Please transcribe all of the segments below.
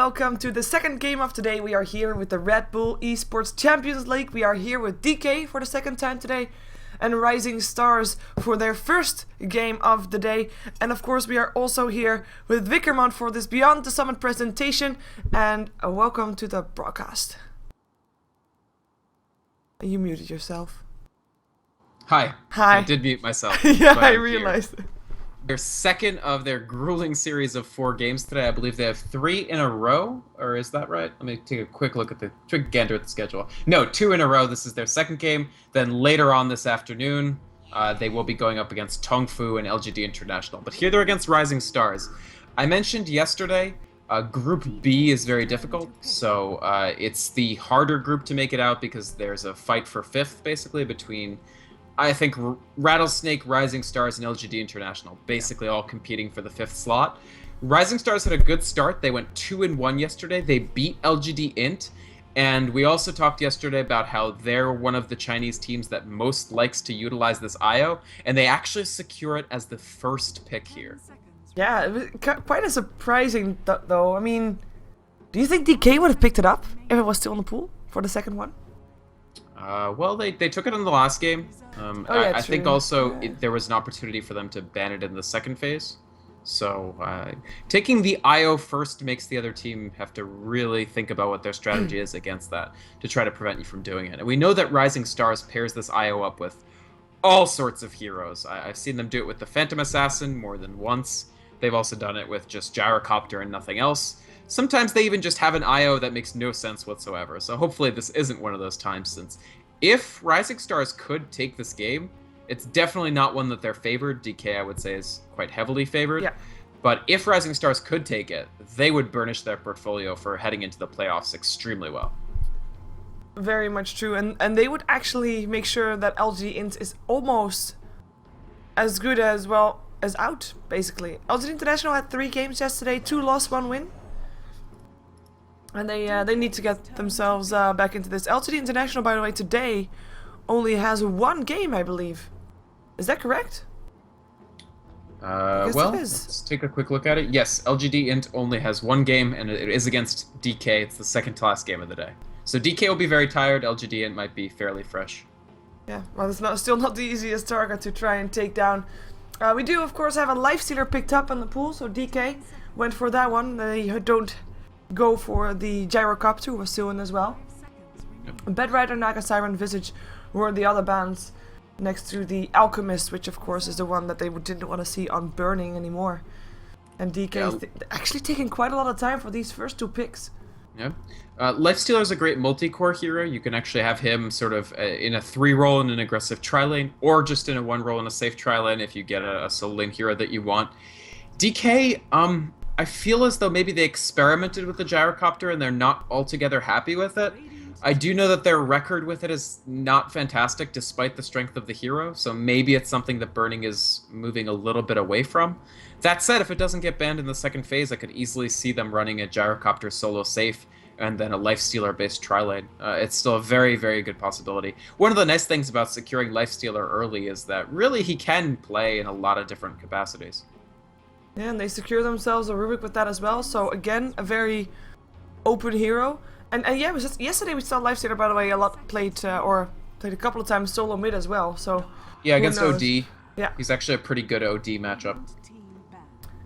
welcome to the second game of today. We are here with the RedBull Esports Champions League. We are here with DK for the second time today and RisingStars for their first game of the day. And of course we are also here with Wickerman for this Beyond the Summit presentation. And welcome to the broadcast. You muted yourself. Hi. Hi. I did mute myself. Yeah, I realized. Their second of their grueling series of 4 games today. I believe they have 3 in a row, or is that right? Let me take a quick look at gander at the schedule. No, 2 in a row. This is their second game. Then later on this afternoon, they will be going up against Tongfu and LGD International. But here they're against RisingStars. I mentioned yesterday, Group B is very difficult, so it's the harder group to make it out because there's a fight for 5th, basically, between, I think, Rattlesnake, RisingStars, and LGD International, basically all competing for the 5th slot. RisingStars had a good start. They went 2-1 yesterday. They beat lgd.int, and we also talked yesterday about how they're one of the Chinese teams that most likes to utilize this IO, and they actually secure it as the first pick here. Yeah, it was quite a surprising though. I mean, do you think DK would have picked it up if it was still in the pool for the second one? Well, they took it in the last game. I think also there was an opportunity for them to ban it in the second phase. So taking the IO first makes the other team have to really think about what their strategy is against that to try to prevent you from doing it. And we know that RisingStars pairs this IO up with all sorts of heroes. I've seen them do it with the Phantom Assassin more than once. They've also done it with just Gyrocopter and nothing else. Sometimes they even just have an IO that makes no sense whatsoever. So hopefully this isn't one of those times, since if RisingStars could take this game, it's definitely not one that they're favored. DK, I would say, is quite heavily favored. Yeah. But if RisingStars could take it, they would burnish their portfolio for heading into the playoffs extremely well. Very much true. And they would actually make sure that lgd.int is almost as good as, well, as out, basically. LGD International had 3 games yesterday, 2 loss, 1 win. And they need to get themselves back into this. LGD International, by the way, today only has 1 game, I believe. Is that correct? Well, let's take a quick look at it. Yes, LGD.int only has 1 game, and it is against DK. It's the second to last game of the day. So DK will be very tired. LGD.int might be fairly fresh. Yeah, well, it's still not the easiest target to try and take down. We do, of course, have a Lifestealer picked up in the pool, so DK went for that one. They don't go for the Gyrocopter, who was still in as well. Yep. Bedrider, Naga, Siren, Visage were the other bands next to the Alchemist, which of course is the one that they didn't want to see on burning anymore. And DK is actually taking quite a lot of time for these first 2 picks. Yeah. Lifestealer is a great multi-core hero. You can actually have him sort of in a 3 role in an aggressive tri-lane, or just in a 1 role in a safe tri-lane if you get a solo lane hero that you want. DK, I feel as though maybe they experimented with the Gyrocopter and they're not altogether happy with it. I do know that their record with it is not fantastic despite the strength of the hero, so maybe it's something that Burning is moving a little bit away from. That said, if it doesn't get banned in the second phase, I could easily see them running a Gyrocopter solo safe and then a Lifestealer based tri-lane. It's still a very, very good possibility. One of the nice things about securing Lifestealer early is that really he can play in a lot of different capacities. Yeah, and they secure themselves a Rubik with that as well. So again, a very open hero. And yeah, it was just, yesterday we saw Lifestealer, by the way, a lot played a couple of times solo mid as well. So yeah, against OD. Yeah, he's actually a pretty good OD matchup.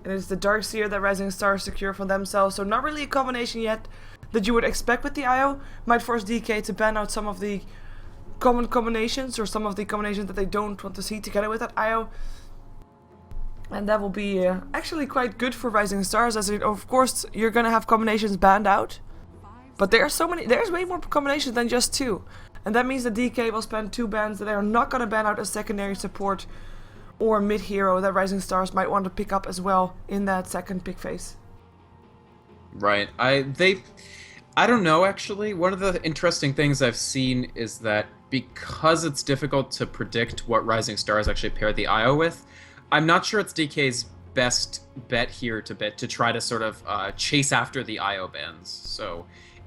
And it's the Darkseer that RisingStars secure for themselves. So not really a combination yet that you would expect with the IO. Might force DK to ban out some of the common combinations, or some of the combinations that they don't want to see together with that IO. And that will be actually quite good for RisingStars, as of course you're gonna have combinations banned out, but there's way more combinations than just 2, and that means that DK will spend 2 bans that they are not gonna ban out a secondary support or mid hero that RisingStars might want to pick up as well in that second pick phase. Right. I don't know, actually. One of the interesting things I've seen is that because it's difficult to predict what RisingStars actually pair the IO with, I'm not sure it's DK's best bet here to try to sort of chase after the IO bans. So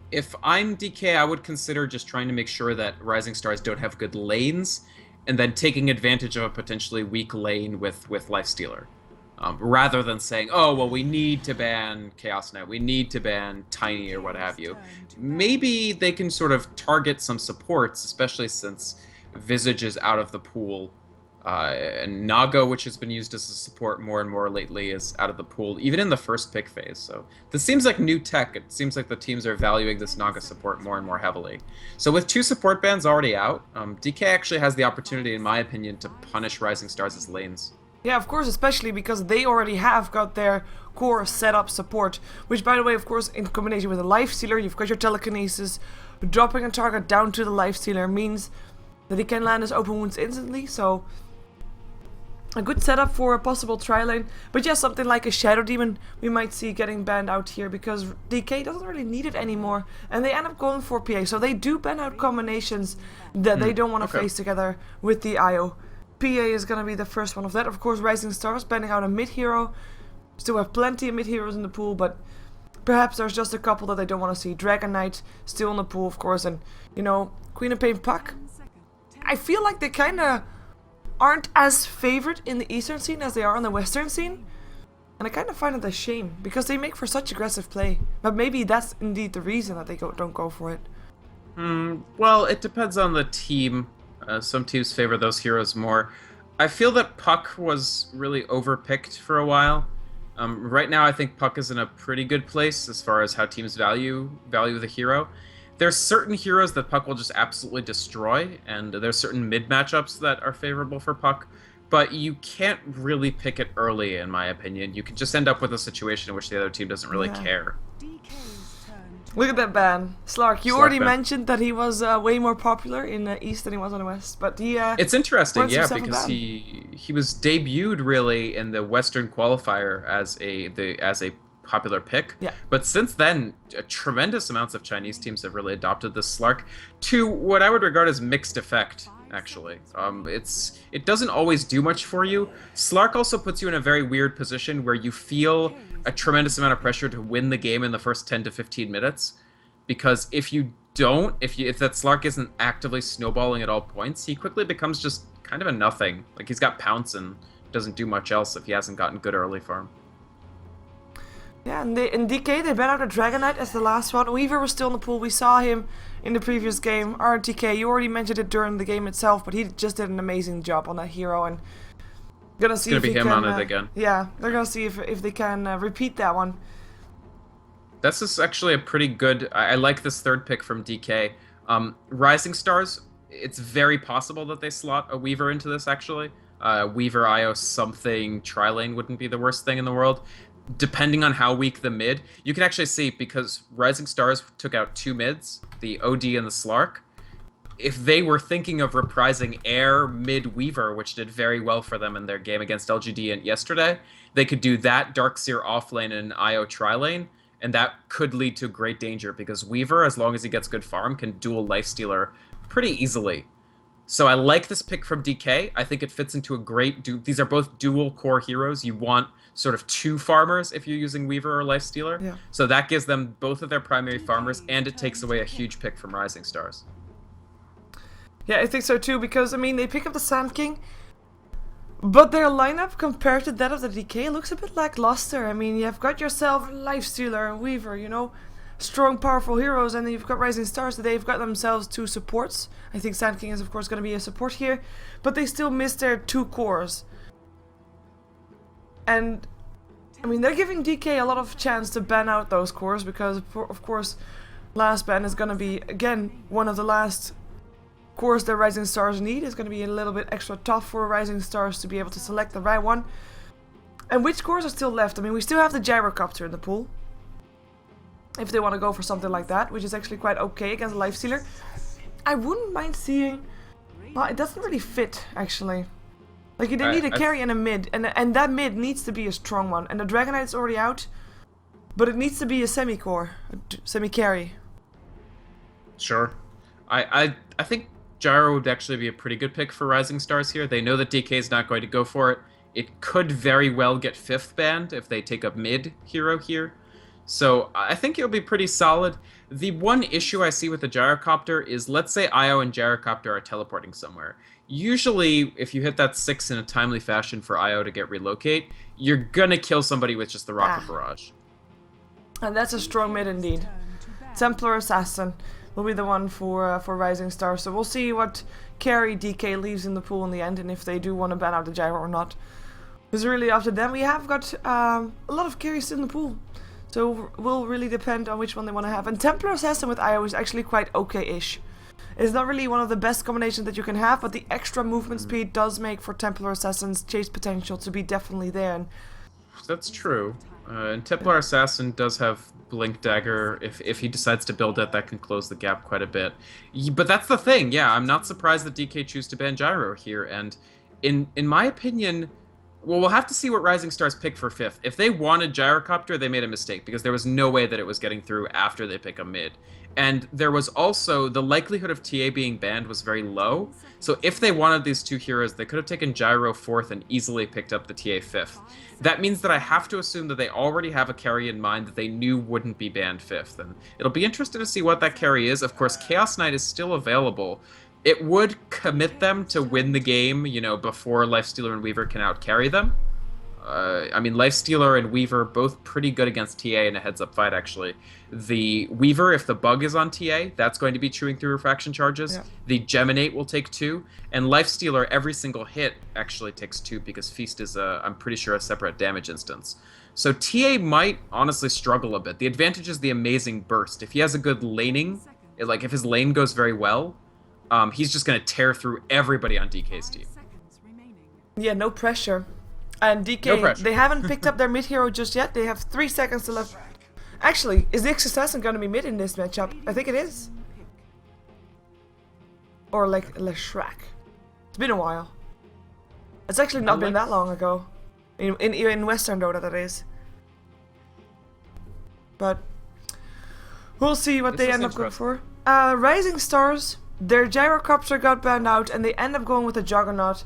if I'm DK, I would consider just trying to make sure that RisingStars don't have good lanes, and then taking advantage of a potentially weak lane with Lifestealer. rather than saying, oh, well, we need to ban Chaos Knight, we need to ban Tiny or what have you. Maybe they can sort of target some supports, especially since Visage is out of the pool. And Naga, which has been used as a support more and more lately, is out of the pool, even in the first pick phase. So this seems like new tech. It seems like the teams are valuing this Naga support more and more heavily. So with 2 support bans already out, DK actually has the opportunity, in my opinion, to punish RisingStars' lanes. Yeah, of course, especially because they already have got their core setup support, which, by the way, of course, in combination with a lifestealer, you've got your telekinesis. Dropping a target down to the lifestealer means that he can land his open wounds instantly, so a good setup for a possible tri-lane. But yeah, something like a Shadow Demon we might see getting banned out here because DK doesn't really need it anymore, and they end up going for PA, so they do ban out combinations that they don't want to face together with the IO. PA is going to be the first one of that. Of course, RisingStars banning out a mid-hero. Still have plenty of mid-heroes in the pool, but perhaps there's just a couple that they don't want to see. Dragon Knight still in the pool, of course, and, you know, Queen of Pain Puck. I feel like they kind of aren't as favored in the Eastern scene as they are on the Western scene. And I kind of find it a shame, because they make for such aggressive play. But maybe that's indeed the reason that they don't go for it. Well, it depends on the team. Some teams favor those heroes more. I feel that Puck was really overpicked for a while. Right now, I think Puck is in a pretty good place as far as how teams value the hero. There's certain heroes that Puck will just absolutely destroy, and there's certain mid matchups that are favorable for Puck. But you can't really pick it early, in my opinion. You can just end up with a situation in which the other team doesn't really care. Look at that ban. Slark, you already mentioned that he was way more popular in the East than he was on the West, but he it's interesting, yeah, because he was debuted really in the Western qualifier as a popular pick. Yeah. But since then, tremendous amounts of Chinese teams have really adopted this Slark to what I would regard as mixed effect, actually. It doesn't always do much for you. Slark also puts you in a very weird position where you feel a tremendous amount of pressure to win the game in the first 10 to 15 minutes, because if you don't, if that Slark isn't actively snowballing at all points, he quickly becomes just kind of a nothing. Like, he's got Pounce and doesn't do much else if he hasn't gotten good early farm. Yeah, and in DK they banned out a Dragon Knight as the last one. Weaver was still in the pool. We saw him in the previous game. RTK, you already mentioned it during the game itself, but he just did an amazing job on that hero, and gonna see if he can, on it again. Yeah, they're gonna see if they can repeat that one. This is actually a pretty good. I like this third pick from DK. RisingStars. It's very possible that they slot a Weaver into this. Actually, Weaver IO something tri-lane wouldn't be the worst thing in the world. Depending on how weak the mid, you can actually see, because RisingStars took out 2 mids, the OD and the Slark. If they were thinking of reprising Air mid Weaver, which did very well for them in their game against lgd.int yesterday, they could do that Darkseer offlane and IO tri-lane, and that could lead to great danger, because Weaver, as long as he gets good farm, can dual Lifestealer pretty easily. So I like this pick from DK. I think it fits into a great... These are both dual core heroes. You want sort of 2 farmers if you're using Weaver or Lifestealer. Yeah. So that gives them both of their primary farmers, and it takes away a huge pick from RisingStars. Yeah, I think so too, because, I mean, they pick up the Sand King, but their lineup compared to that of the DK looks a bit lackluster. I mean, you've got yourself Lifestealer and Weaver, you know, strong, powerful heroes, and then you've got RisingStars. They've got themselves 2 supports. I think Sand King is, of course, going to be a support here, but they still miss their 2 cores. And, I mean, they're giving DK a lot of chance to ban out those cores, because, of course, last ban is going to be, again, one of the last cores that RisingStars need. Is going to be a little bit extra tough for RisingStars to be able to select the right one. And which cores are still left? I mean, we still have the Gyrocopter in the pool, if they want to go for something like that, which is actually quite okay against a Lifestealer. I wouldn't mind seeing... Well, it doesn't really fit, actually. Like, you need a carry and a mid, and that mid needs to be a strong one. And the Dragon Knight's already out, but it needs to be a semi-core, semi-carry. Sure. I think Gyro would actually be a pretty good pick for RisingStars here. They know that DK is not going to go for it. It could very well get 5th banned if they take a mid hero here. So I think it'll be pretty solid. The one issue I see with the gyrocopter is, let's say Io and gyrocopter are teleporting somewhere. Usually, if you hit that 6 in a timely fashion for Io to get relocate, you're gonna kill somebody with just the rocket barrage. And that's a strong mid indeed. Templar Assassin will be the one for Rising Stars. So we'll see what carry DK leaves in the pool in the end, and if they do want to ban out the gyro or not. It's really up to them. We have got a lot of carries in the pool, so it will really depend on which one they want to have. And Templar Assassin with IO is actually quite okay-ish. It's not really one of the best combinations that you can have, but the extra movement speed does make for Templar Assassin's chase potential to be definitely there. And that's true. And Templar Assassin does have Blink Dagger. If he decides to build it, that can close the gap quite a bit. But that's the thing. Yeah, I'm not surprised that DK choose to ban Gyro here. And in my opinion, well, we'll have to see what Rising Stars pick for 5th. If they wanted Gyrocopter, they made a mistake, because there was no way that it was getting through after they pick a mid. And there was also, the likelihood of TA being banned was very low. So if they wanted these two heroes, they could have taken Gyro 4th and easily picked up the TA 5th. That means that I have to assume that they already have a carry in mind that they knew wouldn't be banned 5th. And it'll be interesting to see what that carry is. Of course, Chaos Knight is still available. It would commit them to win the game, you know, before Lifestealer and Weaver can outcarry them. I mean, Lifestealer and Weaver both pretty good against TA in a heads-up fight, actually. The Weaver, if the bug is on TA, that's going to be chewing through refraction charges. Yeah. The Geminate will take 2, and Lifestealer, every single hit actually takes 2, because Feast is, I'm pretty sure, a separate damage instance. So TA might honestly struggle a bit. The advantage is the amazing burst. If he has a good laning, like if his lane goes very well, he's just going to tear through everybody on DK's team. Yeah, no pressure. And DK, no pressure. They haven't picked up their mid hero just yet. They have 3 seconds to left. Actually, is the Assassin going to be mid in this matchup? I think it is. Or like Shrek. It's been a while. It's actually not been that long ago. In Western Dota, that is. But we'll see what they end up going for. Rising Stars, their Gyrocopter got banned out, and they end up going with a Juggernaut.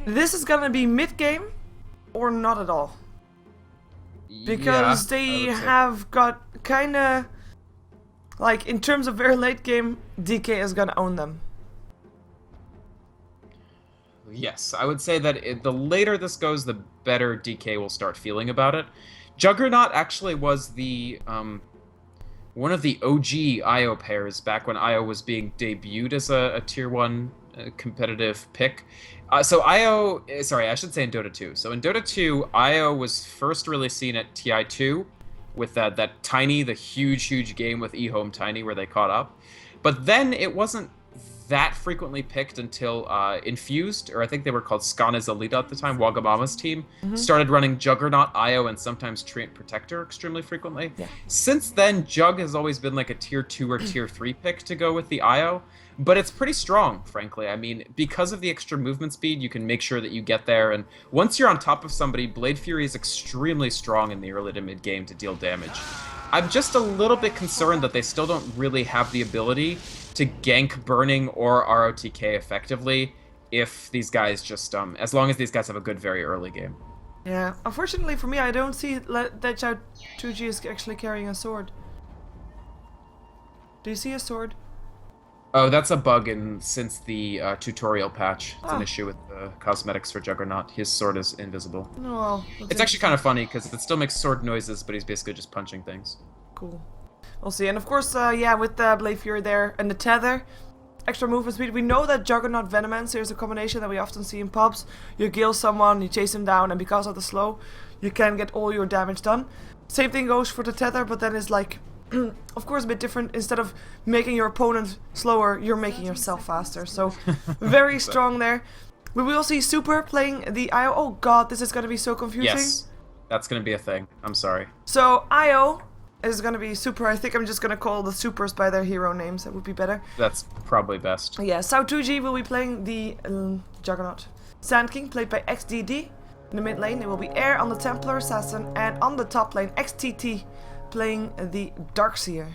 This is gonna be mid-game, or not at all. Because they have got kinda... Like, in terms of very late game, DK is gonna own them. Yes, I would say that the later this goes, the better DK will start feeling about it. Juggernaut actually was the... one of the OG IO pairs back when IO was being debuted as a tier 1 competitive pick. So IO, sorry, I should say in Dota 2. So in Dota 2, IO was first really seen at TI2 with that Tiny, the huge game with eHome Tiny where they caught up. But then it wasn't that frequently picked until Infused, or I think they were called Skana's Elite at the time, Wagamama's team, started running Juggernaut, IO, and sometimes Treant Protector extremely frequently. Yeah. Since then, Jug has always been like a tier 2 or tier 3 pick to go with the IO. But it's pretty strong, frankly. I mean, because of the extra movement speed, you can make sure that you get there. And once you're on top of somebody, Blade Fury is extremely strong in the early to mid game to deal damage. I'm just a little bit concerned that they still don't really have the ability to gank Burning or ROTK effectively if these guys just, as long as these guys have a good very early game. Yeah, unfortunately for me, I don't see that Chao 2G is actually carrying a sword. Do you see a sword? Oh, that's a bug since the tutorial patch. It's an issue with the cosmetics for Juggernaut. His sword is invisible. Oh, it's actually kind of funny, because it still makes sword noises, but he's basically just punching things. Cool. We'll see. And of course, yeah, with the Blade Fury there and the Tether, extra movement speed. We know that Juggernaut Venomancer is a combination that we often see in pubs. You kill someone, you chase him down, and because of the slow, you can get all your damage done. Same thing goes for the Tether, but then it's like... of course a bit different. Instead of making your opponent slower, you're making yourself faster. So very strong there. We will see Super playing the IO. Oh god, this is going to be so confusing. Yes, that's going to be a thing. I'm sorry. So IO is going to be Super. I think I'm just going to call the Supers by their hero names. That would be better. That's probably best. Yeah, Sao 2G will be playing the Juggernaut. Sand King played by XDD. In the mid lane it will be Air on the Templar Assassin, and on the top lane XTT playing the Darkseer.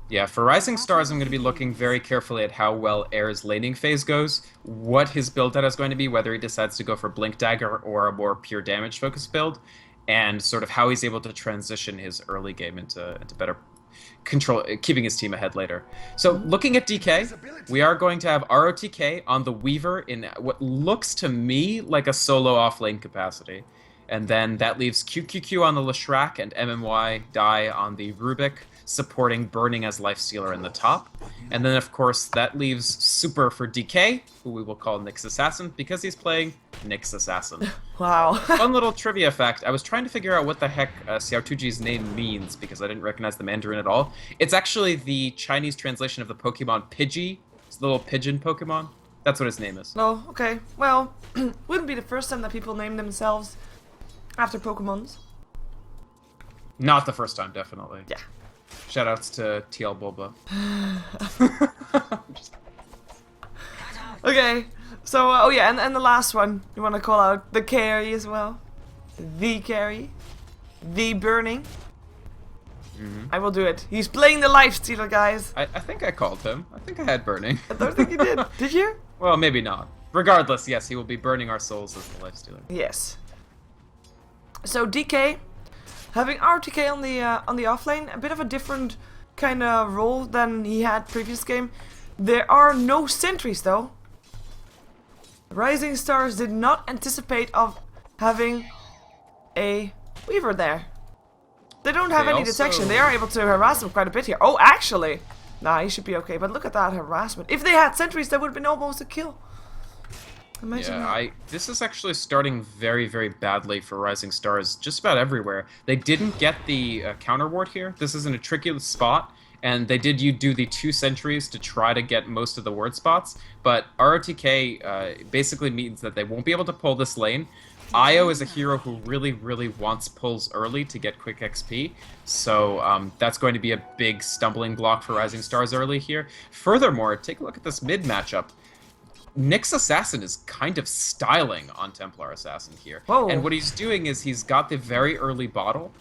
Yeah, for Rising Stars, I'm going to be looking very carefully at how well Air's laning phase goes, what his build out is going to be, whether he decides to go for Blink Dagger or a more pure damage focused build. and sort of how he's able to transition his early game into better control, keeping his team ahead later. So looking at DK, we are going to have ROTK on the Weaver in what looks to me like a solo off-lane capacity. And then that leaves QQQ on the Leshrac and MMY Die on the Rubik, supporting Burning as Lifestealer in the top. And then, of course, that leaves Super for DK, who we will call Nyx Assassin, because he's playing Nyx Assassin. Wow. Fun little trivia fact. I was trying to figure out what the heck Xiaotuji's name means, because I didn't recognize the Mandarin at all. It's actually the Chinese translation of the Pokemon Pidgey. It's the little pigeon Pokemon. That's what his name is. Oh, okay. Well, wouldn't be the first time that people name themselves after Pokemons. Not the first time, definitely. Yeah. Shoutouts to TL Bulba. Okay, so, oh yeah, and the last one, you want to call out the carry as well. The carry. The Burning. I will do it. He's playing the Lifestealer, guys. I think I called him. I think I had Burning. I don't think you did. Did you? Well, maybe not. Regardless, yes, he will be burning our souls as the Lifestealer. Yes. So DK, having RTK on the offlane, a bit of a different kind of role than he had previous game. There are no sentries though. RisingStars did not anticipate of having a Weaver there. They don't have any detection. They are able to harass him quite a bit here. Oh, actually, nah, he should be okay. But look at that harassment. If they had sentries, that would have been almost a kill. Imagine that. This is actually starting very, very badly for RisingStars just about everywhere. They didn't get the counter ward here. This is in a tricky spot, and they did do the 2 sentries to try to get most of the ward spots, but ROTK basically means that they won't be able to pull this lane. Io is a hero who really, really wants pulls early to get quick XP, so that's going to be a big stumbling block for RisingStars early here. Furthermore, take a look at this mid matchup. Nyx Assassin is kind of styling on Templar Assassin here. Whoa. And what he's doing is he's got the very early bottle.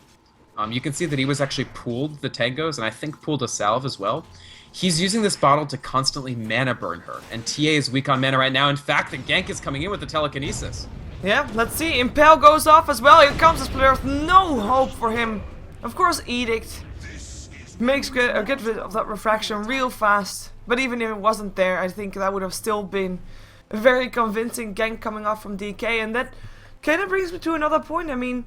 You can see that he was actually pooled the Tangos, and I think pooled a Salve as well. He's using this bottle to constantly mana burn her, and TA is weak on mana right now. In fact, the gank is coming in with the telekinesis. Yeah, let's see. Impale goes off as well. Here comes this player with no hope for him. Of course, Edict makes a good bit of that refraction real fast. But even if it wasn't there, I think that would have still been a very convincing gank coming off from DK. And that kind of brings me to another point. I mean,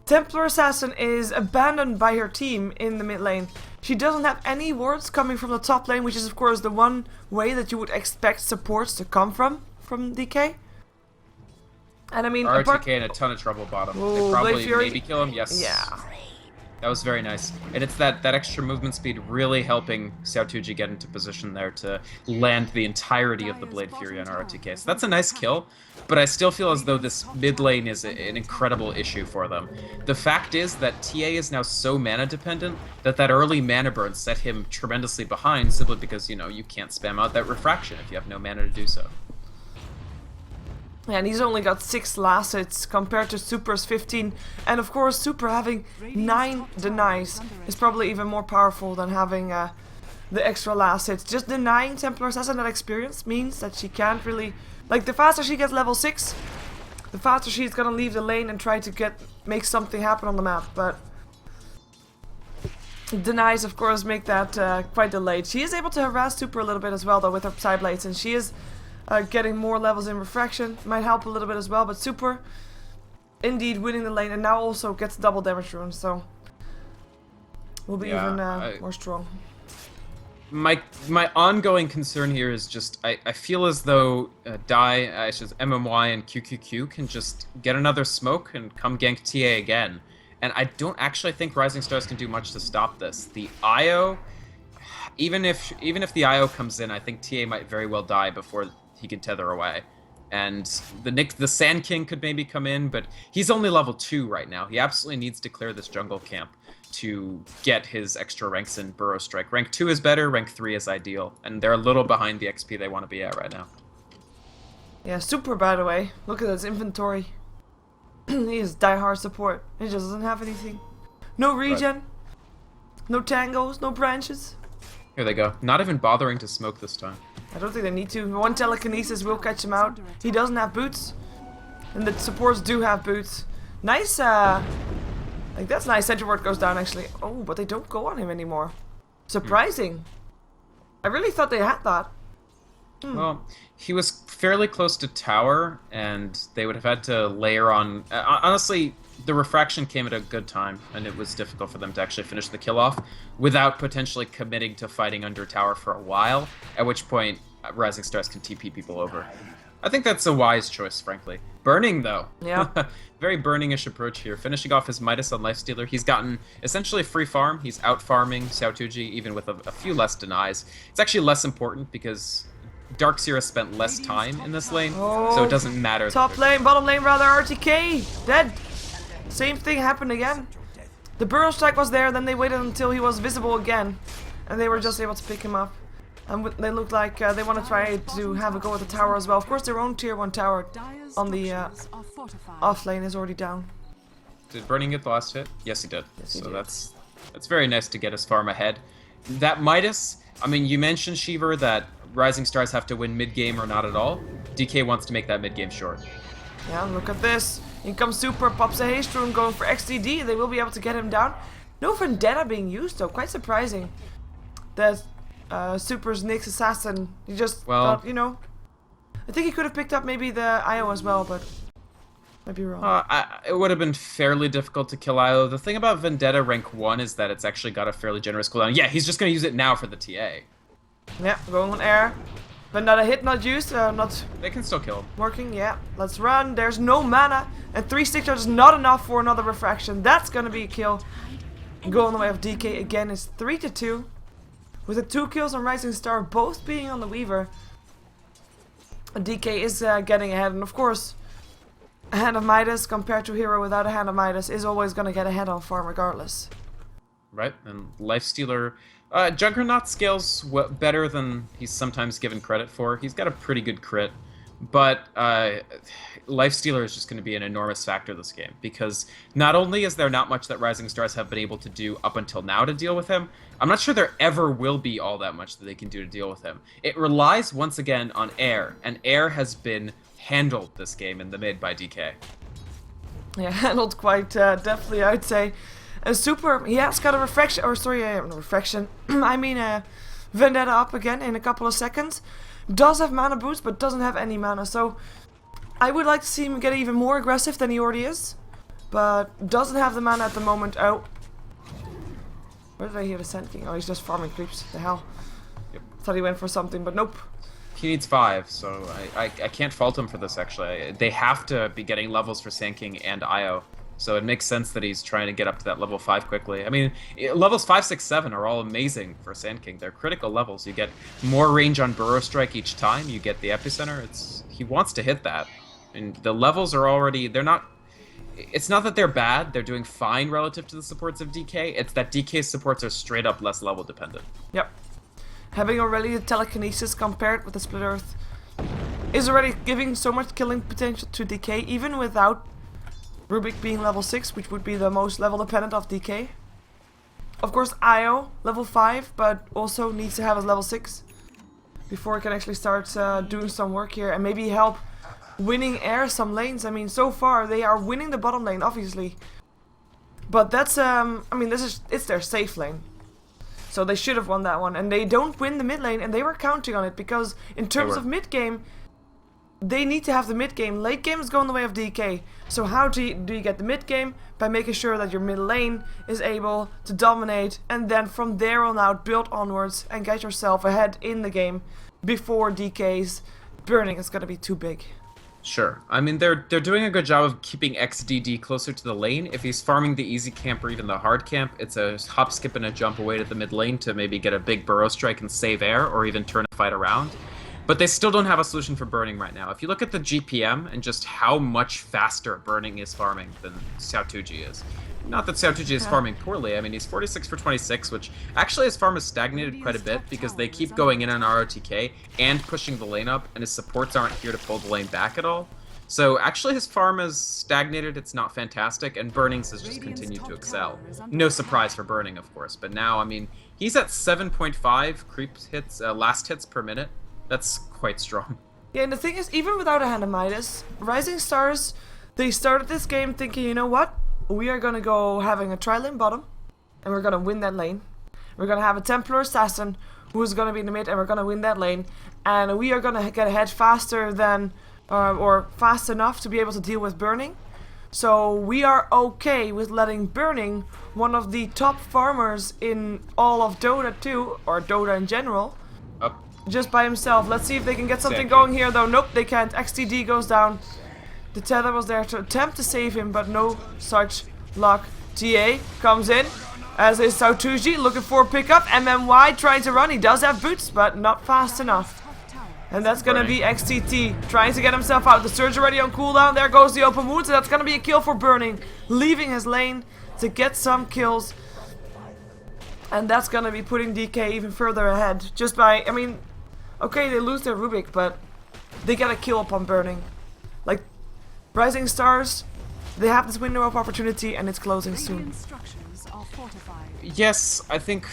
Templar Assassin is abandoned by her team in the mid lane. She doesn't have any wards coming from the top lane, which is of course the one way that you would expect supports to come from DK. And I mean, RTK in a ton of trouble bottom. Ooh, they probably Fury. maybe kill him. Yes. Yeah. That was very nice. And it's that extra movement speed really helping Xiaotuji get into position there to land the entirety of the Blade Fury on ROTK. So that's a nice kill, but I still feel as though this mid lane is an incredible issue for them. The fact is that TA is now so mana dependent that early mana burn set him tremendously behind simply because, you know, you can't spam out that refraction if you have no mana to do so. Yeah, and he's only got 6 last hits compared to Super's 15. And of course, Super having 9 denies is probably even more powerful than having the extra last hits. Just denying Templar Assassin that experience means that she can't really... Like, the faster she gets level 6, the faster she's gonna leave the lane and try to make something happen on the map. But denies, of course, make that quite delayed. She is able to harass Super a little bit as well, though, with her Psyblades, and she is... getting more levels in refraction might help a little bit as well, but Super indeed winning the lane and now also gets double damage runes, so will be even more strong. My ongoing concern here is just I feel as though MMY and QQQ can just get another smoke and come gank TA again, and I don't actually think RisingStars can do much to stop this. The IO, even if the IO comes in, I think TA might very well die before he can tether away. And the Sand King could maybe come in, but he's only level 2 right now. He absolutely needs to clear this jungle camp to get his extra ranks in Burrow Strike. Rank 2 is better, rank 3 is ideal, and they're a little behind the XP they want to be at right now. Yeah, Super, by the way. Look at his inventory. He is diehard support. He just doesn't have anything. No regen, no tangos, no branches. Here they go. Not even bothering to smoke this time. I don't think they need to. One telekinesis will catch him out. He doesn't have boots. And the supports do have boots. Nice, like that's nice. Center ward goes down actually. Oh, but they don't go on him anymore. Surprising. I really thought they had that. Well, he was fairly close to tower, and they would have had to layer on... honestly, the refraction came at a good time, and it was difficult for them to actually finish the kill off without potentially committing to fighting under tower for a while, at which point RisingStars can TP people over. I think that's a wise choice, frankly. Burning, though. Yeah. Very burning-ish approach here. Finishing off his Midas on Lifestealer. He's gotten essentially free farm. He's out-farming Xiaotuji, even with a few less denies. It's actually less important because Darkseer has spent less time in this lane, so it doesn't matter. Top lane, bottom lane rather, RTK, dead. Same thing happened again. The Burrow Strike was there, then they waited until he was visible again, and they were just able to pick him up. And they looked like they want to try to have a go at the tower as well. Of course, their own tier 1 tower on the off lane is already down. Did Burning get the last hit? Yes, he did. Yes, he so did. That's very nice to get his farm ahead. That Midas, I mean, you mentioned, Shiver, that RisingStars have to win mid-game or not at all. DK wants to make that mid-game short. Yeah, look at this. In comes Super, pops a haste rune, going for XDD. They will be able to get him down. No Vendetta being used though, quite surprising. That Super's Nyx assassin. He just thought, you know. I think he could have picked up maybe the IO as well, but might be wrong. It would have been fairly difficult to kill IO. The thing about Vendetta rank 1 is that it's actually got a fairly generous cooldown. Yeah, he's just going to use it now for the TA. Yeah, going on air. Vendetta hit not used, not... They can still kill him. Working, yeah. Let's run. There's no mana. And 3 stick charge is not enough for another refraction. That's going to be a kill. Go on the way of DK again. It's 3-2. With the 2 kills on RisingStar both being on the Weaver. DK is getting ahead. And of course, a Hand of Midas compared to Hero without a Hand of Midas is always going to get ahead on farm regardless. Right, and Lifestealer... Juggernaut scales better than he's sometimes given credit for. He's got a pretty good crit, but Lifestealer is just going to be an enormous factor this game, because not only is there not much that RisingStars have been able to do up until now to deal with him, I'm not sure there ever will be all that much that they can do to deal with him. It relies once again on air, and air has been handled this game in the mid by DK. Yeah, handled quite definitely, I'd say. Super, he has got a refraction, or sorry, refraction, I mean Vendetta up again in a couple of seconds. Does have mana boost, but doesn't have any mana, so I would like to see him get even more aggressive than he already is. But doesn't have the mana at the moment. Oh. Where did I hear the Sand King? Oh, he's just farming creeps. The hell. Yep. Thought he went for something, but nope. He needs 5, so I can't fault him for this, actually. They have to be getting levels for Sand King and IO. So it makes sense that he's trying to get up to that level 5 quickly. I mean, levels 5, 6, 7 are all amazing for Sand King. They're critical levels. You get more range on Burrow Strike each time. You get the epicenter. He wants to hit that. And the levels are already... They're not... It's not that they're bad. They're doing fine relative to the supports of DK. It's that DK's supports are straight up less level dependent. Yep. Having already the telekinesis compared with the Split Earth is already giving so much killing potential to DK, even without Rubik being level 6, which would be the most level dependent of DK. Of course, IO, level 5, but also needs to have his level 6 before he can actually start doing some work here and maybe help winning air some lanes. I mean, so far they are winning the bottom lane, obviously. But that's, I mean, it's their safe lane. So they should have won that one. And they don't win the mid lane, and they were counting on it, because in terms of mid game, they need to have the mid game. Late game is going the way of DK. So how do you get the mid game? By making sure that your mid lane is able to dominate, and then from there on out build onwards and get yourself ahead in the game before DK's burning is going to be too big. Sure. I mean, they're doing a good job of keeping XDD closer to the lane. If he's farming the easy camp or even the hard camp, it's a hop, skip, and a jump away to the mid lane to maybe get a big Burrow Strike and save air, or even turn a fight around. But they still don't have a solution for burning right now. If you look at the GPM and just how much faster burning is farming than Xiaotuji is. Not that Xiaotuji is farming poorly. I mean, he's 46 for 26, which actually his farm has stagnated quite a bit because they keep going in on ROTK and pushing the lane up, and his supports aren't here to pull the lane back at all. So actually his farm is stagnated, it's not fantastic, and Burnings has just continued to excel. No surprise for Burning, of course, but now, I mean, he's at 7.5 creep hits, last hits per minute. That's quite strong. Yeah, and the thing is, even without a Hand of Midas, RisingStars They started this game thinking, you know what? We are gonna go having a tri-lane bottom, and we're gonna win that lane. We're gonna have a Templar Assassin who's gonna be in the mid, and we're gonna win that lane. And we are gonna get ahead faster than, or fast enough to be able to deal with Burning. So we are okay with letting Burning, one of the top farmers in all of Dota 2, or Dota in general, Up. just by himself. Let's see if they can get something Exactly. going here, though. Nope, they can't. XTD goes down. The tether was there to attempt to save him, but no such luck. TA comes in, as is Sautuji, looking for a pickup. MMY trying to run. He does have boots, but not fast enough. And that's gonna be XTT trying to get himself out. The Surge already on cooldown. There goes the open wound. So that's gonna be a kill for Burning, leaving his lane to get some kills. And that's gonna be putting DK even further ahead. Just by, I mean, okay, they lose their Rubik, but they get a kill upon Burning. Like, RisingStars, they have this window of opportunity and it's closing soon. Yes, I think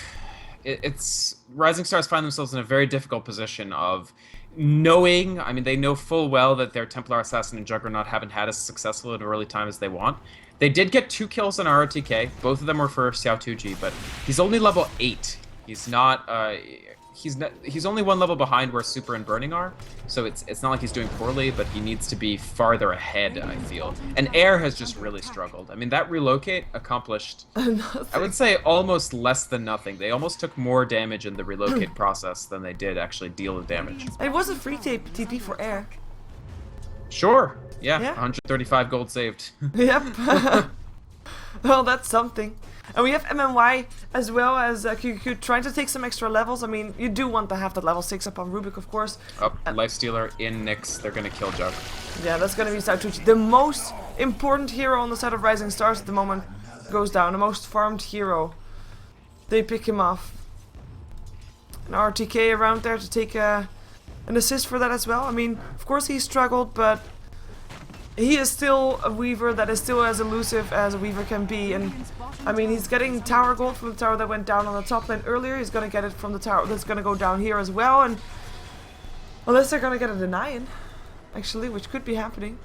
it's RisingStars find themselves in a very difficult position of knowing, I mean, they know full well that their Templar Assassin and Juggernaut haven't had as successful an early time as they want. They did get 2 kills on ROTK. Both of them were for Xiao Tuji, but he's only level 8. He's not, he's only 1 level behind where Super and Burning are, so it's not like he's doing poorly, but he needs to be farther ahead, I feel. And Air has just really struggled. I mean, that relocate accomplished, I would say, almost less than nothing. They almost took more damage in the relocate process than they did actually deal the damage. It was a free TP for Air. Sure, yeah. 135 gold saved. Yep. Well, that's something. And we have MMY as well as QQ trying to take some extra levels. I mean, you do want to have that level 6 up on Rubik, of course. Up, Lifestealer in Nyx. They're gonna kill Jug. Yeah, that's gonna be Sautuchi. The most important hero on the side of RisingStars at the moment goes down. The most farmed hero. They pick him off. An RTK around there to take an assist for that as well. I mean, of course he struggled, but he is still a Weaver that is still as elusive as a Weaver can be. And I mean, he's getting tower gold from the tower that went down on the top lane earlier. He's gonna get it from the tower that's gonna go down here as well. And unless they're gonna get a deny-in, actually, which could be happening.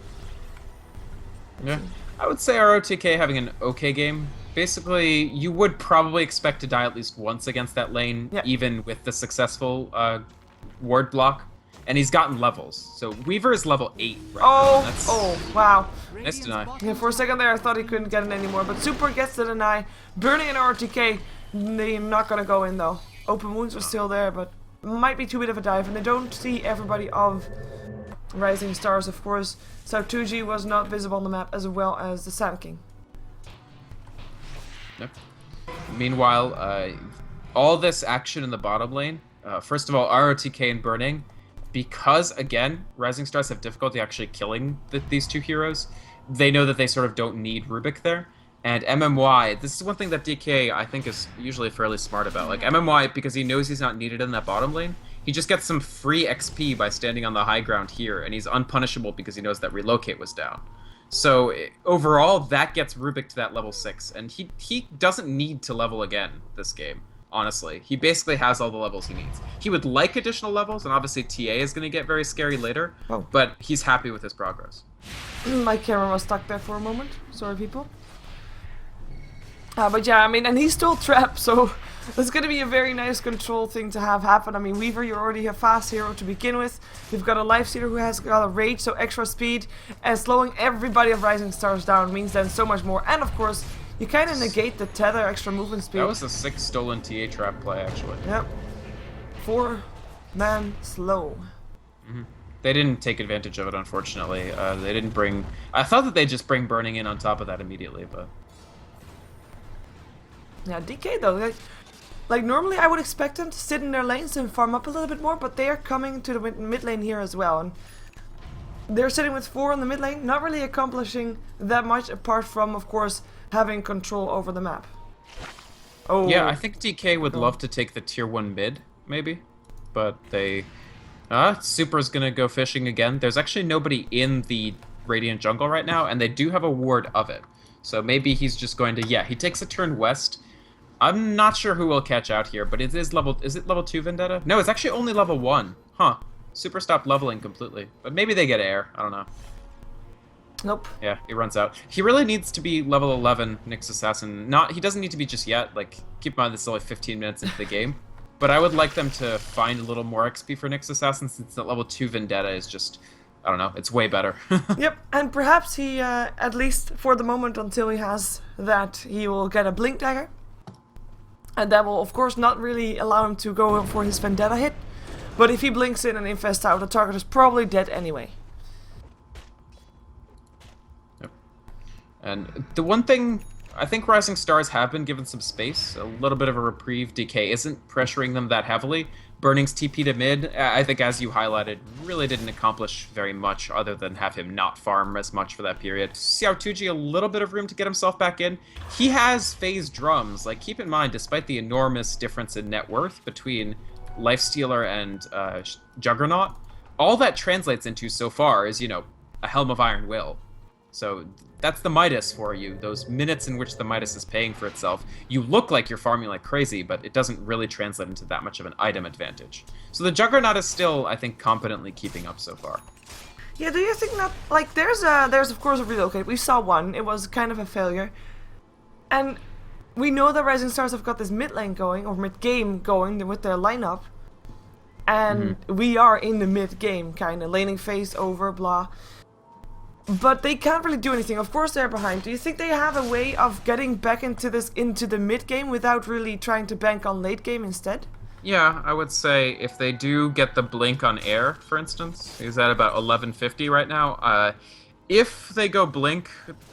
Yeah, I would say ROTK having an okay game. Basically, you would probably expect to die at least once against that lane, even with the successful ward block. And he's gotten levels. So Weaver is level 8 right now. Oh, wow. Nice deny. Yeah, for a second there I thought he couldn't get it anymore. But Super gets the deny. Burning and RTK, they're not gonna go in though. Open wounds are still there, but might be too bit of a dive. And they don't see everybody of RisingStars, of course. Sautuji was not visible on the map, as well as the Sand King. Yep. Meanwhile, all this action in the bottom lane, first of all, ROTK and Burning, because, again, RisingStars have difficulty actually killing these 2 heroes, they know that they sort of don't need Rubik there. And MMY, this is one thing that DK, I think, is usually fairly smart about. Like, MMY, because he knows he's not needed in that bottom lane, he just gets some free XP by standing on the high ground here, and he's unpunishable because he knows that relocate was down. So, overall, that gets Rubik to that level 6, and he doesn't need to level again this game. Honestly, he basically has all the levels he needs. He would like additional levels, and obviously TA is going to get very scary later, but he's happy with his progress. My camera was stuck there for a moment. Sorry, people. But yeah, I mean, and he's still trapped, so it's going to be a very nice control thing to have happen. I mean, Weaver, you're already a fast hero to begin with. You've got a Lifestealer who has got a Rage, so extra speed, and slowing everybody of RisingStars down means then so much more. And of course, you kind of negate the tether extra movement speed. That was a 6 stolen TA trap play, actually. Yep. 4-man slow. They didn't take advantage of it, unfortunately. They didn't bring... I thought that they'd just bring Burning in on top of that immediately, but... Yeah, DK though, like normally I would expect them to sit in their lanes and farm up a little bit more, but they are coming to the mid lane here as well. And they're sitting with 4 in the mid lane, not really accomplishing that much apart from, of course, having control over the map. Oh. Yeah, I think DK would love to take the tier 1 mid, maybe. But they... Super's gonna go fishing again. There's actually nobody in the Radiant jungle right now, and they do have a ward of it. So maybe he's just going to... Yeah, he takes a turn west. I'm not sure who will catch out here, but it is level... Is it level 2 Vendetta? No, it's actually only level 1. Huh. Super stopped leveling completely. But maybe they get air. I don't know. Nope. Yeah, he runs out. He really needs to be level 11, Nyx Assassin. He doesn't need to be just yet. Like, keep in mind this is only 15 minutes into the game. But I would like them to find a little more XP for Nyx Assassin, since that level 2 Vendetta is just, I don't know, it's way better. Yep, and perhaps he, at least for the moment until he has that, he will get a Blink Dagger. And that will, of course, not really allow him to go for his Vendetta hit. But if he blinks in and infests out, the target is probably dead anyway. Yep. And the one thing, I think RisingStars have been given some space, a little bit of a reprieve. DK isn't pressuring them that heavily. Burning's TP to mid, I think as you highlighted, really didn't accomplish very much other than have him not farm as much for that period. Xiao2Ji a little bit of room to get himself back in. He has phase drums. Like, keep in mind, despite the enormous difference in net worth between Lifestealer and Juggernaut, all that translates into so far is, you know, a Helm of Iron Will. So that's the Midas for you, those minutes in which the Midas is paying for itself. You look like you're farming like crazy, but it doesn't really translate into that much of an item advantage. So the Juggernaut is still, I think, competently keeping up so far. Yeah, do you think that, like, there's of course a relocate. We saw one, it was kind of a failure. And we know that RisingStars have got this mid lane going, or mid game going with their lineup. And we are in the mid game, kind of, laning phase over, blah. But they can't really do anything. Of course they're behind. Do you think they have a way of getting back into the mid game without really trying to bank on late game instead? Yeah, I would say if they do get the blink on air, for instance, he's at about 1150 right now. If they go blink,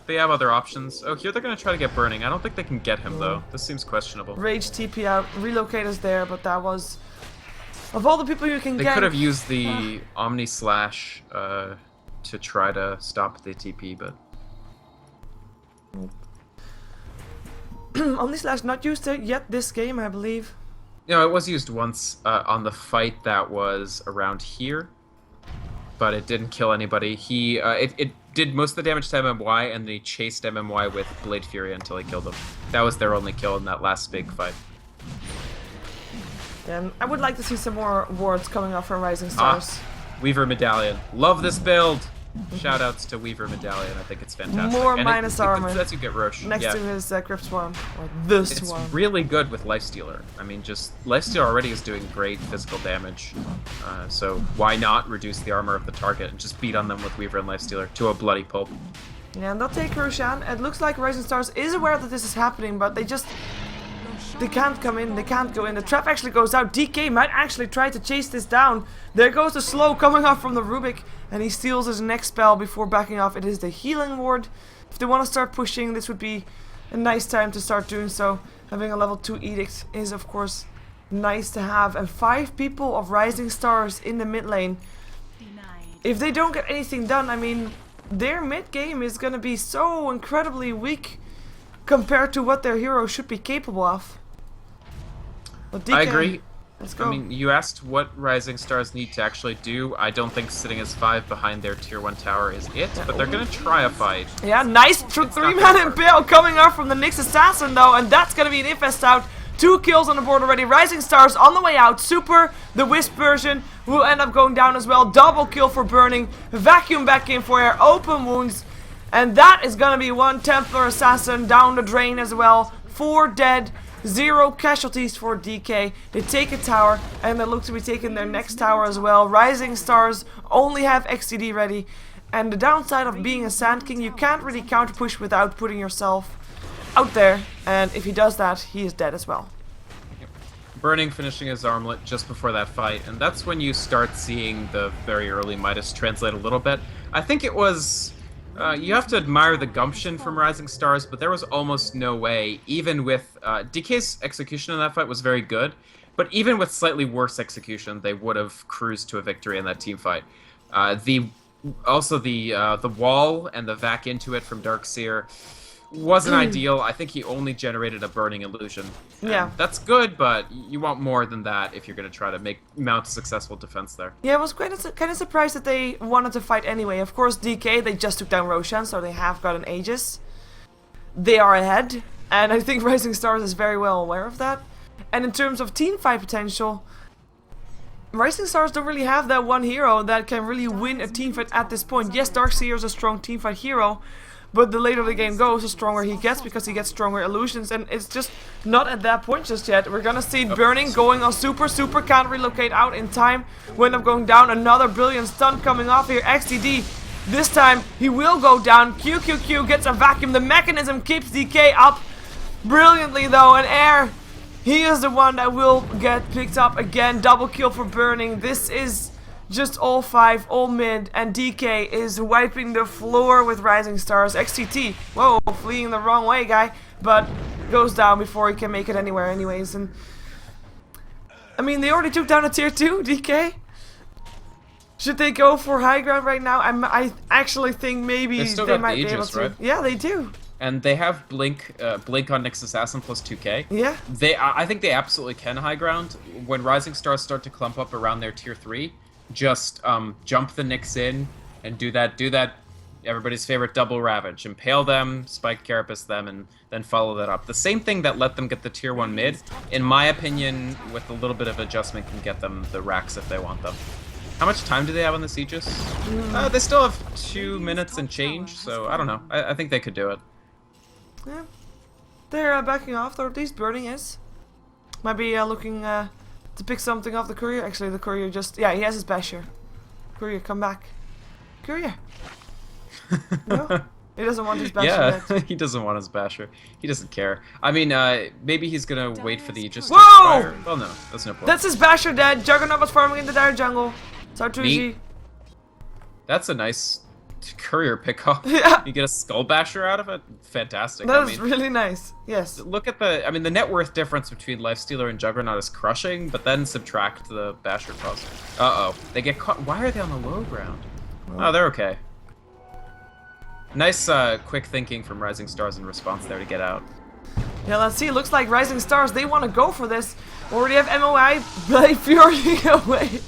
they have other options. Oh, here they're going to try to get burning. I don't think they can get him, though. This seems questionable. Rage TP out, relocate is there, but that was... Of all the people you can get... They could have used the Omni Slash to try to stop the TP, but... Omni Slash not used it yet this game, I believe. No, it was used once on the fight that was around here, but it didn't kill anybody. It did most of the damage to MMY, and then he chased MMY with Blade Fury until he killed him. That was their only kill in that last big fight. And I would like to see some more wards coming up from RisingStars. Weaver Medallion. Love this build! Shoutouts to Weaver Medallion. I think it's fantastic. More and minus armor. That's you get Roche. Next to his Grip Swarm. Or the Swarm. It's really good with Lifestealer. I mean, just Lifestealer already is doing great physical damage. So why not reduce the armor of the target and just beat on them with Weaver and Lifestealer to a bloody pulp? Yeah, and they'll take Roshan. It looks like RisingStars is aware that this is happening, but they can't come in, they can't go in. The trap actually goes out. DK might actually try to chase this down. There goes the slow coming off from the Rubik, and he steals his next spell before backing off. It is the healing ward. If they want to start pushing, this would be a nice time to start doing so. Having a level 2 edict is, of course, nice to have. And 5 people of RisingStars in the mid lane. If they don't get anything done, I mean, their mid game is going to be so incredibly weak compared to what their hero should be capable of. DK, I agree. Let's go. I mean, you asked what RisingStars need to actually do. I don't think sitting as 5 behind their tier 1 tower is it, but they're going to try a fight. Yeah, nice 3-man impale coming out from the Nyx Assassin though, and that's going to be an infest out. 2 kills on the board already. RisingStars on the way out. Super, the Wisp version, will end up going down as well. Double kill for Burning. Vacuum back in for air. Open wounds. And that is going to be 1 Templar Assassin down the drain as well. 4 dead. 0 casualties for DK. They take a tower, and they look to be taking their next tower as well. RisingStars only have XTD ready. And the downside of being a Sand King, you can't really counter push without putting yourself out there. And if he does that, he is dead as well. Burning finishing his armlet just before that fight, and that's when you start seeing the very early Midas translate a little bit. I think it was... you have to admire the gumption from RisingStars, but there was almost no way, even with... DK's execution in that fight was very good, but even with slightly worse execution, they would have cruised to a victory in that team fight. The wall and the vac into it from Darkseer wasn't ideal. I think he only generated a burning illusion. Yeah. That's good, but you want more than that if you're going to try to mount a successful defense there. Yeah, I was kind of surprised that they wanted to fight anyway. Of course, DK, they just took down Roshan, so they have got an Aegis. They are ahead, and I think RisingStars is very well aware of that. And in terms of team fight potential, Rising Stars don't really have that one hero that can really win a teamfight at this point. Yes, Darkseer is a strong teamfight hero, but the later the game goes, the stronger he gets because he gets stronger illusions, and it's just not at that point just yet. We're gonna see Burning going on super, can't relocate out in time. Wind up going down, another brilliant stun coming off here. XDD, this time he will go down. QQQ gets a vacuum, the mechanism keeps DK up brilliantly though, and Air, he is the one that will get picked up again. Double kill for Burning. This is just all 5, all mid, and DK is wiping the floor with Rising Stars. XTT, whoa, fleeing the wrong way, guy, but goes down before he can make it anywhere anyways. And I mean, they already took down a tier 2, DK. Should they go for high ground right now? I actually think maybe they might be able to. Right? Yeah, they do. And they have Blink on Nyx Assassin plus 2k. Yeah. I think they absolutely can high ground. When Rising Stars start to clump up around their tier 3, just jump the Nyx in and do that everybody's favorite double Ravage. Impale them, Spike Carapace them, and then follow that up. The same thing that let them get the tier 1 mid, in my opinion, with a little bit of adjustment, can get them the racks if they want them. How much time do they have on this Aegis? They still have 2 minutes and change, so I don't know. I think they could do it. Yeah, they're backing off, or at least Burning is. Might be looking to pick something off the Courier. Actually, the Courier just... Yeah, he has his Basher. Courier, come back. Courier. No? He doesn't want his Basher Yeah, he doesn't want his Basher. He doesn't care. I mean, maybe he's gonna wait for the Aegis to expire. Well, no, that's no problem. That's his Basher dead. Juggernaut was farming in the dire jungle. Sartuji. That's a nice Courier pickup. Yeah. You get a Skull Basher out of it? Fantastic. That is really nice. Yes. Look at the... I mean, the net worth difference between Lifestealer and Juggernaut is crushing, but then subtract the Basher cost. Uh-oh. They get caught... Why are they on the low ground? Oh, they're okay. Nice, quick thinking from Rising Stars in response there to get out. Yeah, let's see. Looks like Rising Stars, they want to go for this. Already have MOI, Blade Fury away.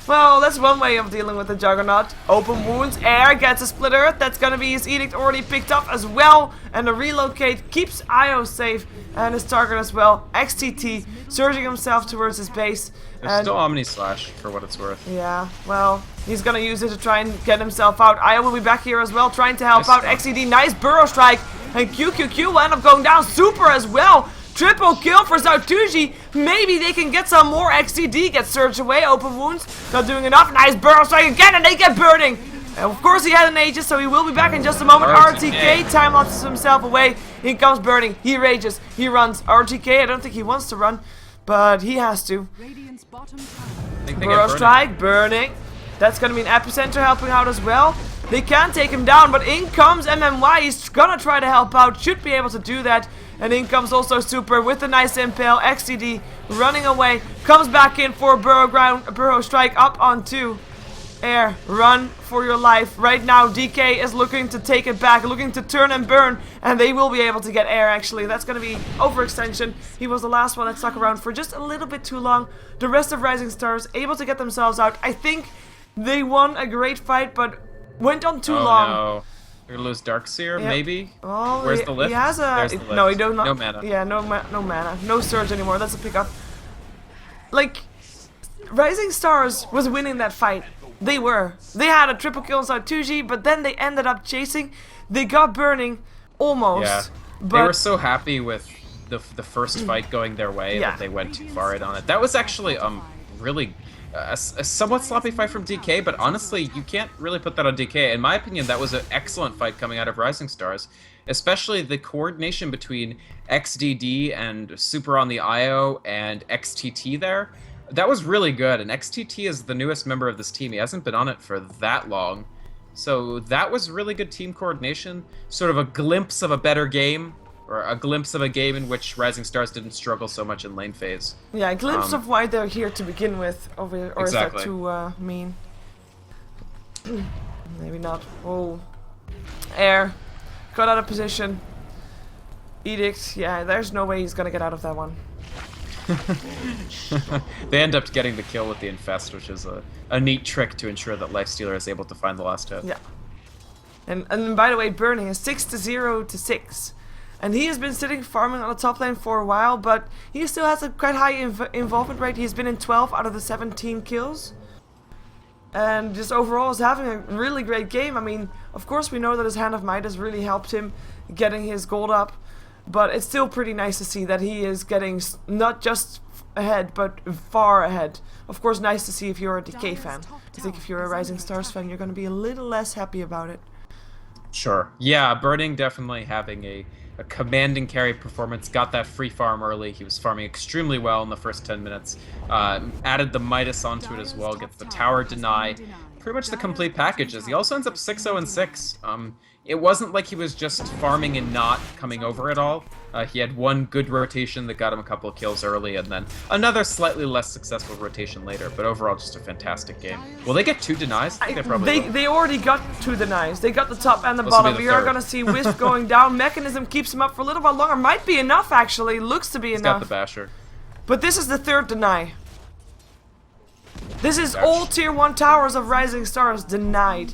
Well, that's one way of dealing with the Juggernaut. Open wounds, Air gets a split earth. That's gonna be his edict already picked up as well. And the relocate keeps Io safe and his target as well. XTT surging himself towards his base. There's still Omni Slash for what it's worth. Yeah, well, he's gonna use it to try and get himself out. Io will be back here as well, trying to help out. XCD, nice burrow strike. And QQQ will end up going down. Super as well. Triple kill for Sartuji. Maybe they can get some more. XTD gets surged away. Open wounds. Not doing enough. Nice burrow strike again, and they get Burning. And of course he had an Aegis, so he will be back in just a moment. RTK time lapses himself away. In comes Burning. He rages. He runs. RTK, I don't think he wants to run, but he has to. Burrow strike. Burning. That's going to be an epicenter helping out as well. They can take him down, but in comes MMY. He's gonna try to help out. Should be able to do that. And in comes also Super with a nice impale. XCD running away. Comes back in for burrow strike up onto Air. Run for your life. Right now, DK is looking to take it back, looking to turn and burn. And they will be able to get Air, actually. That's going to be overextension. He was the last one that stuck around for just a little bit too long. The rest of Rising Stars able to get themselves out. I think they won a great fight, but went on too long. No. They're gonna lose Darkseer, maybe? Oh, where's the lift? He has a... There's the lift. No, he does not. No mana. Yeah, no mana. No surge anymore. That's a pickup. Like, Rising Stars was winning that fight. They were. They had a triple kill inside 2G, but then they ended up chasing. They got Burning, almost. Yeah. But they were so happy with the first fight going their way that they went too far in on it. That was actually really... a somewhat sloppy fight from DK, but honestly, you can't really put that on DK. In my opinion, that was an excellent fight coming out of Rising Stars, especially the coordination between XDD and Super on the IO and XTT there. That was really good, and XTT is the newest member of this team. He hasn't been on it for that long. So that was really good team coordination, sort of a glimpse of a better game. Or a glimpse of a game in which Rising Stars didn't struggle so much in lane phase. Yeah, a glimpse of why they're here to begin with. Or exactly. Is that too mean? Maybe not. Oh. Air. Got out of position. Edict. Yeah, there's no way he's gonna get out of that one. They end up getting the kill with the Infest, which is a neat trick to ensure that Lifestealer is able to find the last hit. Yeah. And by the way, Burning is 6-0 to 6. And he has been sitting farming on the top lane for a while, but he still has a quite high involvement rate. He's been in 12 out of the 17 kills. And just overall is having a really great game. I mean, of course we know that his Hand of Might has really helped him getting his gold up. But it's still pretty nice to see that he is getting not just ahead, but far ahead. Of course, nice to see if you're a DK fan. I think if you're a RisingStars fan, you're going to be a little less happy about it. Sure. Yeah, Burning definitely having a commanding carry performance. Got that free farm early. He was farming extremely well in the first 10 minutes. Added the Midas onto it as well. Gets the tower deny. Pretty much the complete packages. He also ends up 6-0-6. It wasn't like he was just farming and not coming over at all. He had one good rotation that got him a couple of kills early, and then another slightly less successful rotation later. But overall, just a fantastic game. Will they get 2 denies? I think they probably will. They already got 2 denies. They got the top and the bottom. We are going to see Wisp going down. Mechanism keeps him up for a little while longer. Might be enough, actually. Looks to be enough. He's got the basher. But this is the 3rd deny. This is all tier 1 towers of RisingStars denied.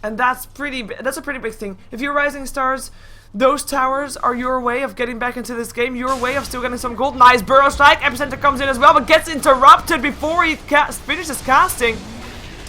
And that's a pretty big thing. If you're RisingStars, those towers are your way of getting back into this game, your way of still getting some gold. Nice Burrow Strike, Epicenter comes in as well, but gets interrupted before he finishes casting.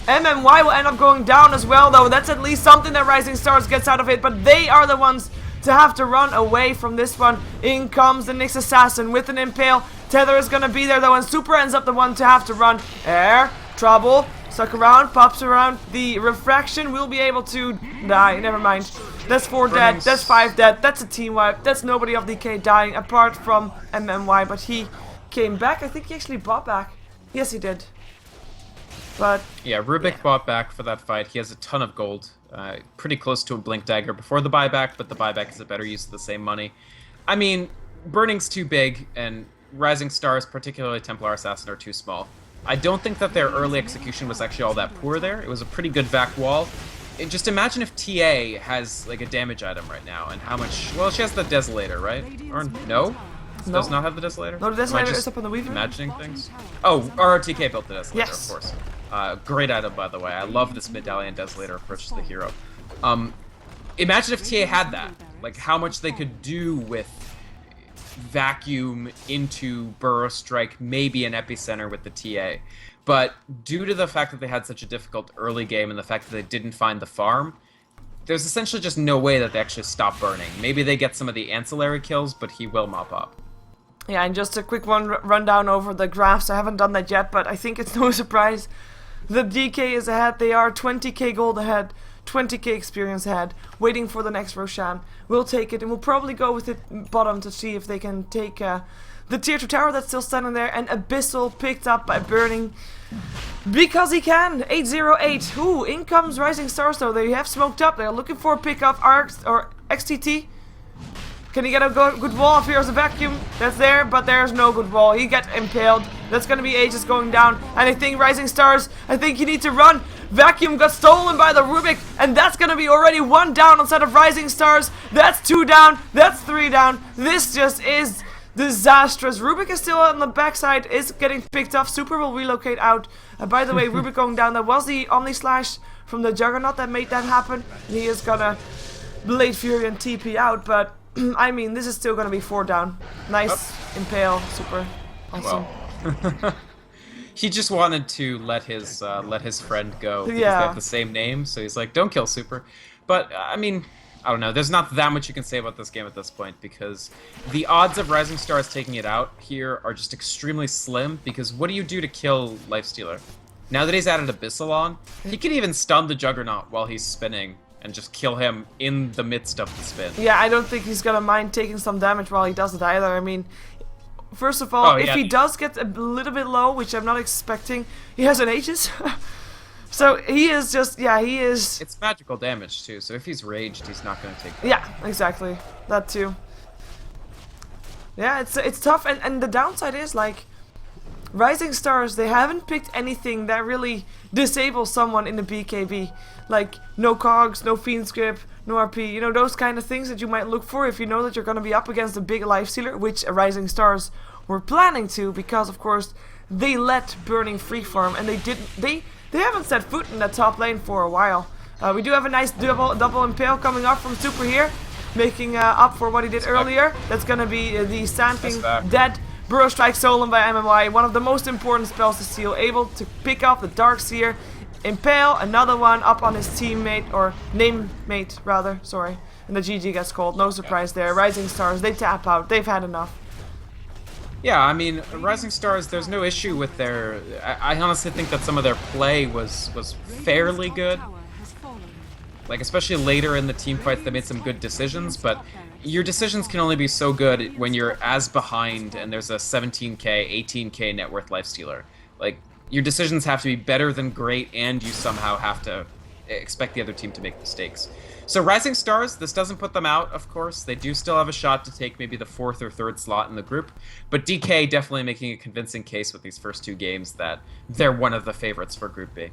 MMY will end up going down as well, though. That's at least something that RisingStars gets out of it, but they are the ones to have to run away from this one. In comes the Nyx Assassin with an Impale. Tether is going to be there, though, and Super ends up the one to have to run. Air, trouble. Stuck around, pops around. The refraction will be able to die. Never mind. That's 4 dead. That's 5 dead. That's a team wipe. That's nobody of DK dying apart from MMY. But he came back. I think he actually bought back. Yes, he did. But yeah, Rubik bought back for that fight. He has a ton of gold. Pretty close to a Blink Dagger before the buyback, but the buyback is a better use of the same money. I mean, Burning's too big, and RisingStars, particularly Templar Assassin, are too small. I don't think that their early execution was actually all that poor there. It was a pretty good vac wall. Just imagine if TA has like a damage item right now, and how much... Well, she has the Desolator, right? Or no? Does not have the Desolator? No, the Desolator is up on the Weaver. Imagining things? Oh, RTK built the Desolator, yes. Of course. Great item, by the way. I love this Medallion Desolator approach to the hero. Imagine if TA had that. Like, how much they could do with vacuum into Burrow Strike, maybe an Epicenter with the TA. But due to the fact that they had such a difficult early game and the fact that they didn't find the farm, there's essentially just no way that they actually stop Burning. Maybe they get some of the ancillary kills, but he will mop up. Yeah, and just a quick rundown over the graphs. I haven't done that yet, but I think it's no surprise. The DK is ahead. They are 20k gold ahead, 20k experience ahead, waiting for the next Roshan. We'll take it, and we'll probably go with it bottom to see if they can take the tier 2 tower that's still standing there. And Abyssal picked up by Burning because he can. 808. Ooh, in comes RisingStars, though. They have smoked up. They're looking for a pickup. Or XTT. Can he get a good wall? If here's a vacuum, that's there, but there's no good wall. He gets impaled. That's gonna be Aegis going down. And I think RisingStars, I think you need to run. Vacuum got stolen by the Rubik, and that's gonna be already 1 down instead of RisingStars. That's 2 down. That's 3 down. This just is disastrous. Rubik is still on the backside, is getting picked up. Super will relocate out. By the way, Rubik going down. That was the Omni Slash from the Juggernaut that made that happen. And he is gonna Blade Fury and TP out, but I mean, this is still gonna be 4 down. Nice impale, Super. Awesome. Well. He just wanted to let his friend go because they have the same name, so he's like, "Don't kill Super." But I mean, I don't know. There's not that much you can say about this game at this point because the odds of RisingStars taking it out here are just extremely slim. Because what do you do to kill Lifestealer? Now that he's added Abyssal on, he can even stun the Juggernaut while he's spinning and just kill him in the midst of the spin. Yeah, I don't think he's gonna mind taking some damage while he does it either. I mean, first of all, if he does get a little bit low, which I'm not expecting, he has an Aegis. So he is just, yeah, he is... It's magical damage too, so if he's raged, he's not gonna take that. Yeah, exactly. That too. Yeah, it's tough, and the downside is, like, RisingStars, they haven't picked anything that really disables someone in the BKB. Like, no cogs, no Fiend's Grip, no RP, you know, those kind of things that you might look for if you know that you're going to be up against a big lifestealer, which RisingStars were planning to, because, of course, they let Burning freeform, and they haven't set foot in that top lane for a while. We do have a nice double impale coming up from Super here. making up for what he did earlier. That's gonna be the Sand King dead. Burrow Strike stolen by MMY, one of the most important spells to steal, able to pick up the Darkseer, impale another one up on his teammate, or namemate rather, sorry. And the GG gets called, no surprise there. RisingStars, they tap out, they've had enough. Yeah, I mean, RisingStars, there's no issue with their... I honestly think that some of their play was fairly good. Like, especially later in the team fights, they made some good decisions, but your decisions can only be so good when you're as behind and there's a 17k, 18k net worth lifestealer. Like, your decisions have to be better than great, and you somehow have to expect the other team to make mistakes. So RisingStars, this doesn't put them out, of course. They do still have a shot to take maybe the 4th or 3rd slot in the group, but DK definitely making a convincing case with these first 2 games that they're one of the favorites for Group B.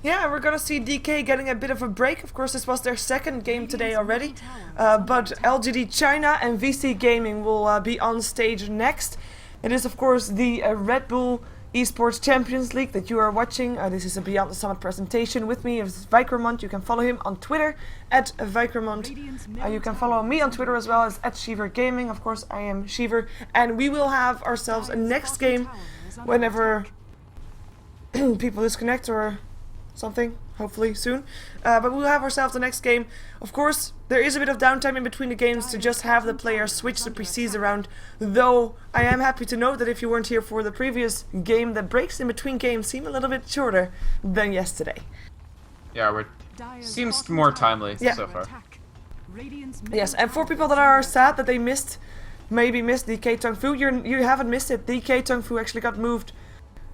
Yeah, we're gonna see DK getting a bit of a break. Of course, this was their 2nd game today already, but LGD China and VC Gaming will be on stage next. It is, of course, the RedBull Esports Champions League that you are watching. This is a Beyond the Summit presentation. With me is Vikromont. You can follow him on Twitter at Vikromont. You can follow me on Twitter as well as at Shiver Gaming. Of course, I am Shiver, and we will have ourselves a next game whenever people disconnect or something, hopefully soon. But we'll have ourselves the next game. Of course, there is a bit of downtime in between the games to just have the players switch the PCs around, though I am happy to note that if you weren't here for the previous game, the breaks in between games seem a little bit shorter than yesterday. Yeah, seems more timely so far. Yes, and for people that are sad that they maybe missed DK Tongfu, you haven't missed it. DK Tongfu actually got moved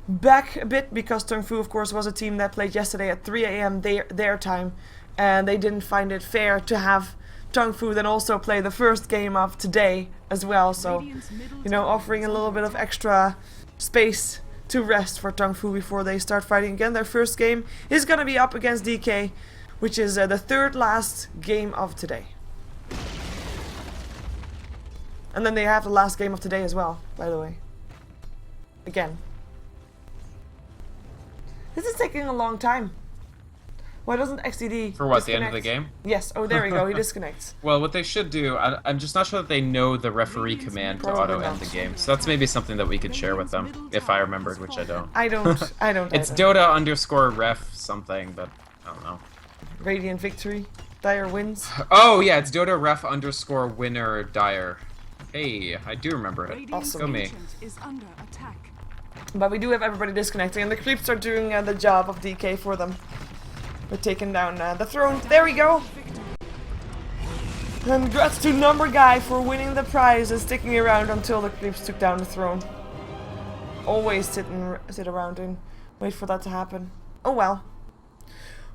back a bit because Tongfu, of course, was a team that played yesterday at 3 AM their time, and they didn't find it fair to have Tongfu then also play the first game of today as well. So, you know, offering a little bit of extra space to rest for Tongfu before they start fighting again. Their first game is gonna be up against DK, which is the 3rd last game of today. And then they have the last game of today as well, by the way. Again. This is taking a long time. Why doesn't XDD For what, disconnect? the end of the game? Yes. Oh, there we go. He disconnects. Well, what they should do, I'm just not sure that they know the referee command to auto-end the game. So that's maybe something that we could share with them, if I remembered, which I don't. I don't. It's either. Dota_ref something, but I don't know. Radiant victory. Dire wins. Oh, yeah, it's Dota_ref_winner Dire. Hey, I do remember it. Awesome. Go me. But we do have everybody disconnecting, and the creeps are doing the job of DK for them. We're taking down the throne. There we go. And congrats to Number Guy for winning the prize and sticking around until the creeps took down the throne. Always sit around and wait for that to happen. Oh well.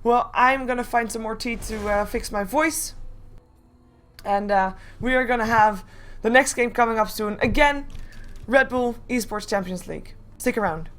Well, I'm gonna find some more tea to fix my voice. And we are gonna have the next game coming up soon. Again, RedBull Esports Champions League. Stick around.